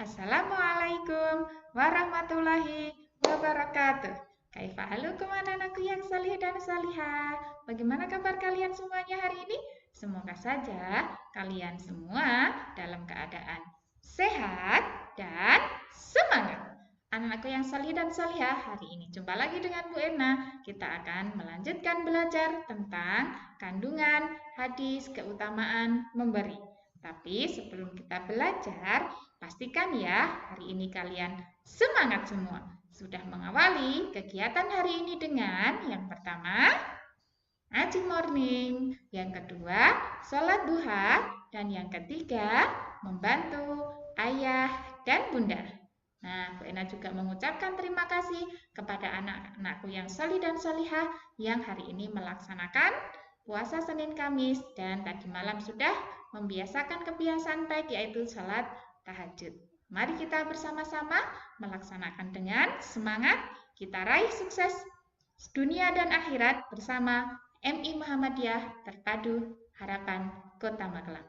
Assalamualaikum warahmatullahi wabarakatuh. Kaifa halukum anak-anakku yang salih dan salihah? Bagaimana kabar kalian semuanya hari ini? Semoga saja kalian semua dalam keadaan sehat dan semangat. Anak-anakku yang salih dan salihah, hari ini jumpa lagi dengan Bu Ena. Kita akan melanjutkan belajar tentang kandungan hadis keutamaan memberi. Tapi sebelum kita belajar, pastikan ya, hari ini kalian semangat semua. Sudah mengawali kegiatan hari ini dengan yang pertama, ngaji morning. Yang kedua, sholat duha. Dan yang ketiga, membantu ayah dan bunda. Nah, Bu Ena juga mengucapkan terima kasih kepada anak-anakku yang salih dan salihah yang hari ini melaksanakan puasa Senin Kamis dan tadi malam sudah membiasakan kebiasaan baik yaitu sholat tahajud. Mari kita bersama-sama melaksanakan dengan semangat. Kita raih sukses dunia dan akhirat bersama MI Muhammadiyah Terpadu Harapan Kota Magelang.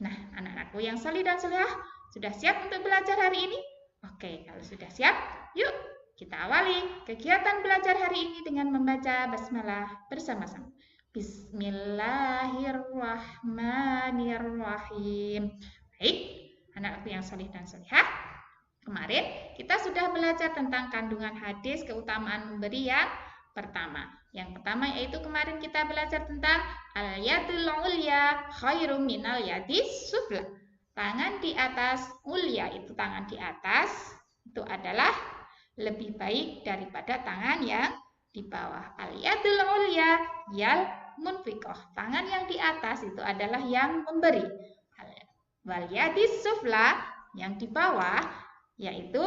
Nah, anak-anakku yang salih dan salihah, sudah siap untuk belajar hari ini? Oke, kalau sudah siap, yuk kita awali kegiatan belajar hari ini dengan membaca basmalah bersama-sama. Bismillahirrahmanirrahim. Baik, anak-anakku yang salih dan salihah, kemarin kita sudah belajar tentang kandungan hadis keutamaan memberi yang pertama. Yang pertama yaitu kemarin kita belajar tentang al-yadul ulya khairum minal yadis sufla. Tangan di atas ulya, itu tangan di atas, itu adalah lebih baik daripada tangan yang di bawah. Al-yadul ulya yal munfiqah. Tangan yang di atas itu adalah yang memberi. Wal yadis sufla, yang di bawah yaitu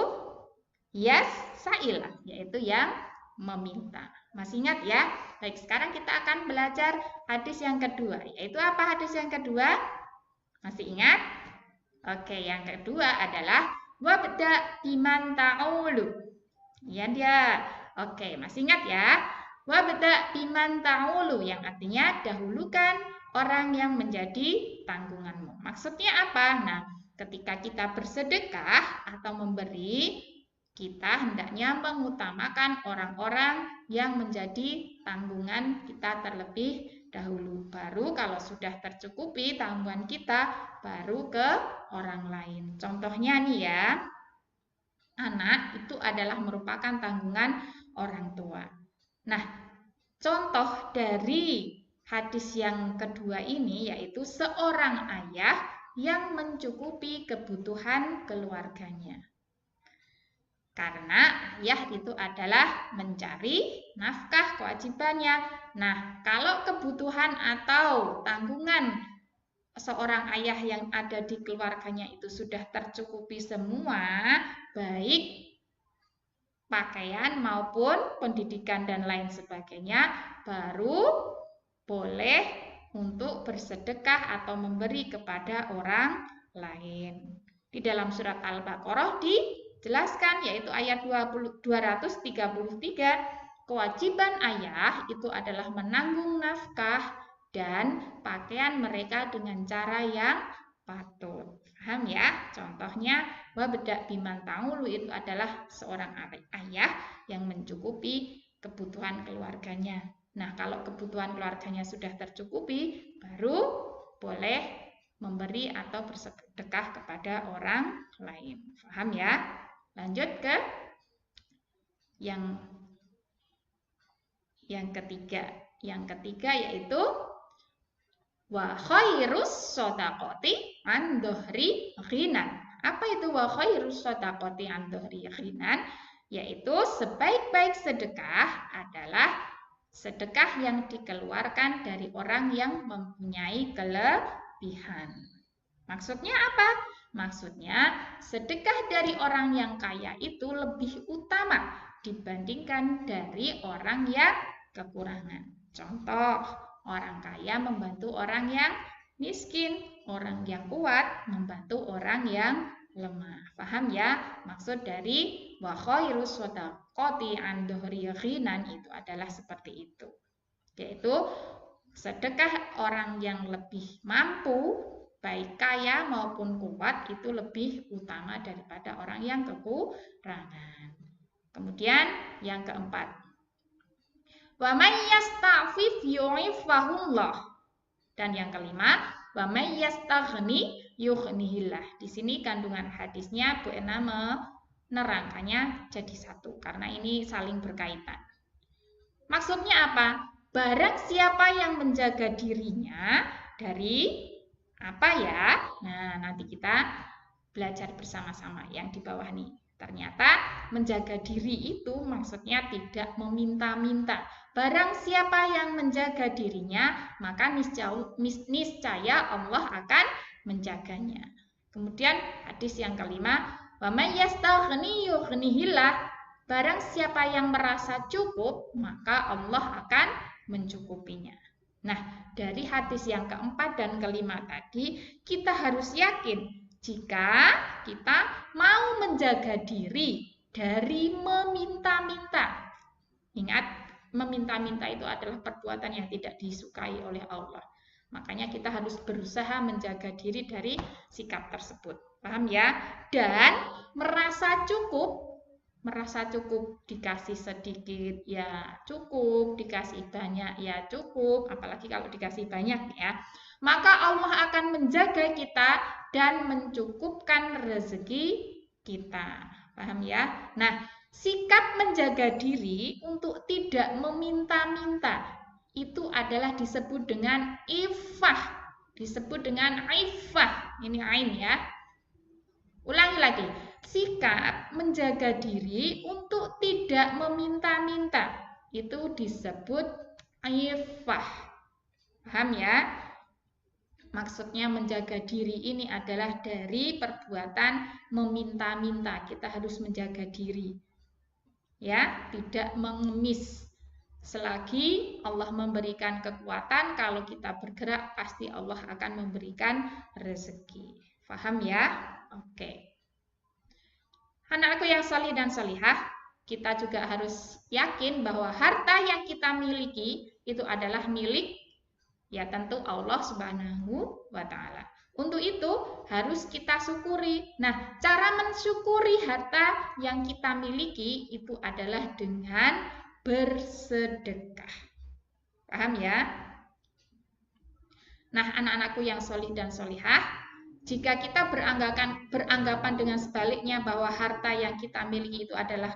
yas sa'ilah, yaitu yang meminta. Masih ingat ya? Baik, sekarang kita akan belajar hadis yang kedua. Yaitu apa hadis yang kedua? Masih ingat? Oke, yang kedua adalah wabda biman ta'ulu. Ya dia. Oke, masih ingat ya? Wabda biman ta'ulu, yang artinya dahulukan orang yang menjadi tanggunganmu. Maksudnya apa? Nah, ketika kita bersedekah atau memberi, kita hendaknya mengutamakan orang-orang yang menjadi tanggungan kita terlebih dahulu. Baru kalau sudah tercukupi tanggungan kita, baru ke orang lain. Contohnya nih ya, anak itu adalah merupakan tanggungan orang tua. Nah, contoh dari hadis yang kedua ini yaitu seorang ayah yang mencukupi kebutuhan keluarganya. Karena ayah itu adalah mencari nafkah kewajibannya. Nah, kalau kebutuhan atau tanggungan seorang ayah yang ada di keluarganya itu sudah tercukupi semua, baik pakaian maupun pendidikan dan lain sebagainya, baru boleh untuk bersedekah atau memberi kepada orang lain. Di dalam surat Al-Baqarah dijelaskan yaitu ayat 233, kewajiban ayah itu adalah menanggung nafkah dan pakaian mereka dengan cara yang patut. Paham ya? Contohnya wabda biman ta'ulu itu adalah seorang ayah yang mencukupi kebutuhan keluarganya. Nah, kalau kebutuhan keluarganya sudah tercukupi, baru boleh memberi atau bersedekah kepada orang lain. Paham ya? Lanjut ke yang ketiga. Yang ketiga yaitu wa khairus shadaqati an dhuhri ghinan. Apa itu wa khairus shadaqati an dhuhri ghinan? Yaitu sebaik-baik sedekah adalah sedekah yang dikeluarkan dari orang yang mempunyai kelebihan. Maksudnya apa? Maksudnya sedekah dari orang yang kaya itu lebih utama dibandingkan dari orang yang kekurangan. Contoh, orang kaya membantu orang yang miskin, orang yang kuat membantu orang yang lemah. Paham ya? Maksud dari wa khairus shadaqati an dhuhri ghinan itu adalah seperti itu. Yaitu sedekah orang yang lebih mampu baik kaya maupun kuat itu lebih utama daripada orang yang kekurangan. Kemudian yang keempat, wa may yasta'fif yu'ifahullah. Dan yang kelima, wa may yastaghni yughnihillah. Di sini kandungan hadisnya Bu Ena menerangkannya jadi satu karena ini saling berkaitan. Maksudnya apa? Barang siapa yang menjaga dirinya dari apa ya? Nah, nanti kita belajar bersama-sama yang di bawah nih. Ternyata menjaga diri itu maksudnya tidak meminta-minta. Barang siapa yang menjaga dirinya, maka niscaya Allah akan menjaganya. Kemudian hadis yang kelima, wa may yastaghni yughnihillah. Barang siapa yang merasa cukup, maka Allah akan mencukupinya. Nah, dari hadis yang keempat dan kelima tadi, kita harus yakin jika kita mau menjaga diri dari meminta-minta. Ingat, meminta-minta itu adalah perbuatan yang tidak disukai oleh Allah. Makanya kita harus berusaha menjaga diri dari sikap tersebut. Paham ya? Dan merasa cukup dikasih sedikit ya cukup, dikasih banyak ya cukup, apalagi kalau dikasih banyak ya. Maka Allah akan menjaga kita dan mencukupkan rezeki kita. Paham ya? Nah, sikap menjaga diri untuk tidak meminta-minta itu adalah disebut dengan iffah. Disebut dengan iffah. Ini ain ya. Ulangi lagi. Sikap menjaga diri untuk tidak meminta-minta itu disebut iffah. Paham ya? Maksudnya menjaga diri ini adalah dari perbuatan meminta-minta. Kita harus menjaga diri. Ya, tidak mengemis. Selagi Allah memberikan kekuatan, kalau kita bergerak pasti Allah akan memberikan rezeki. Paham ya? Oke. Anakku yang salih dan salihah, kita juga harus yakin bahwa harta yang kita miliki itu adalah milik ya tentu Allah Subhanahu wa Ta'ala. Untuk itu harus kita syukuri. Nah, cara mensyukuri harta yang kita miliki itu adalah dengan bersedekah. Paham ya? Nah, anak-anakku yang solih dan solihah, jika kita beranggapan dengan sebaliknya bahwa harta yang kita miliki itu adalah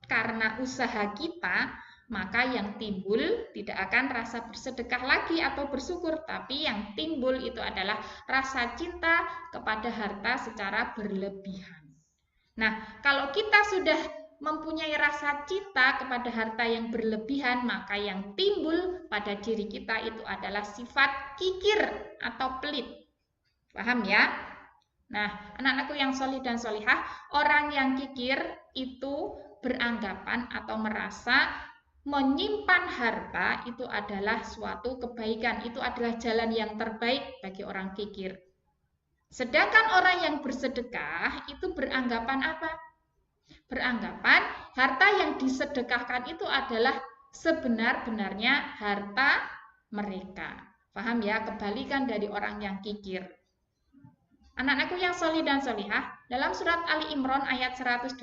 karena usaha kita, maka yang timbul tidak akan rasa bersedekah lagi atau bersyukur, tapi yang timbul itu adalah rasa cinta kepada harta secara berlebihan. Nah, kalau kita sudah mempunyai rasa cinta kepada harta yang berlebihan, maka yang timbul pada diri kita itu adalah sifat kikir atau pelit. Paham ya? Nah, anak-anakku yang solih dan solihah, orang yang kikir itu beranggapan atau merasa menyimpan harta itu adalah suatu kebaikan, itu adalah jalan yang terbaik bagi orang kikir. Sedangkan orang yang bersedekah itu beranggapan apa? Beranggapan harta yang disedekahkan itu adalah sebenar-benarnya harta mereka. Paham ya? Kebalikan dari orang yang kikir. Anak-anakku yang solih dan solihah, dalam surat Ali Imran ayat 180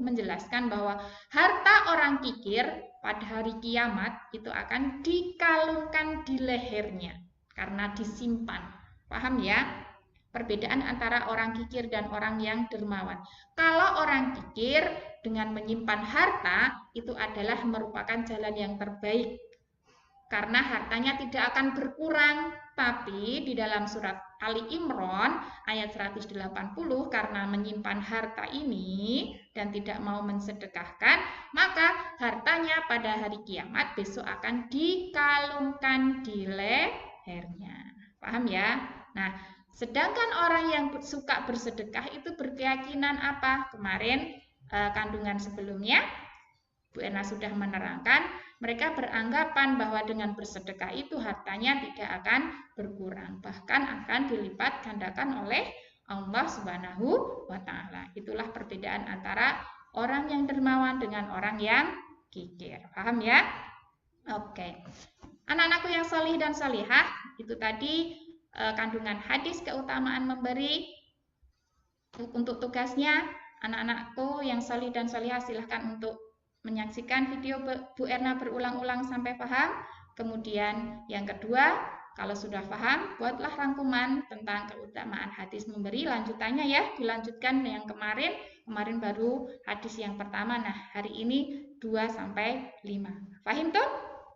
menjelaskan bahwa harta orang kikir pada hari kiamat itu akan dikalungkan di lehernya karena disimpan. Paham ya? Perbedaan antara orang kikir dan orang yang dermawan. Kalau orang kikir dengan menyimpan harta itu adalah merupakan jalan yang terbaik karena hartanya tidak akan berkurang. Tapi di dalam surat Ali Imran ayat 180 karena menyimpan harta ini dan tidak mau mensedekahkan, maka hartanya pada hari kiamat besok akan dikalungkan di lehernya. Paham ya? Nah, sedangkan orang yang suka bersedekah itu berkeyakinan apa? Kemarin kandungan sebelumnya Bu Erna sudah menerangkan, mereka beranggapan bahwa dengan bersedekah itu hartanya tidak akan berkurang, bahkan akan dilipat gandakan oleh Allah Subhanahu wa Ta'ala. Itulah perbedaan antara orang yang dermawan dengan orang yang kikir. Paham ya? Oke. Anak-anakku yang salih dan salihah, itu tadi kandungan hadis keutamaan memberi. Untuk tugasnya, anak-anakku yang solih dan solihah silahkan untuk menyaksikan video Bu Erna berulang-ulang sampai paham. Kemudian yang kedua, kalau sudah paham, buatlah rangkuman tentang keutamaan hadis memberi. Lanjutannya ya, dilanjutkan yang kemarin. Kemarin baru hadis yang pertama. Nah, hari ini 2 sampai 5. Paham tuh?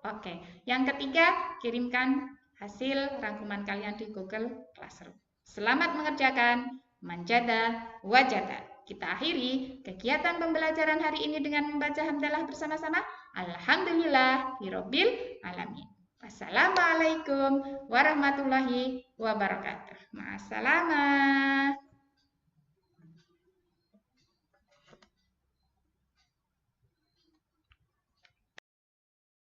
Oke. Yang ketiga, kirimkan hasil rangkuman kalian di Google Classroom. Selamat mengerjakan. Manjada wajada. Kita akhiri kegiatan pembelajaran hari ini dengan membaca hamdalah bersama-sama. Alhamdulillahirabbil alamin. Wassalamualaikum warahmatullahi wabarakatuh. Ma'assalamah.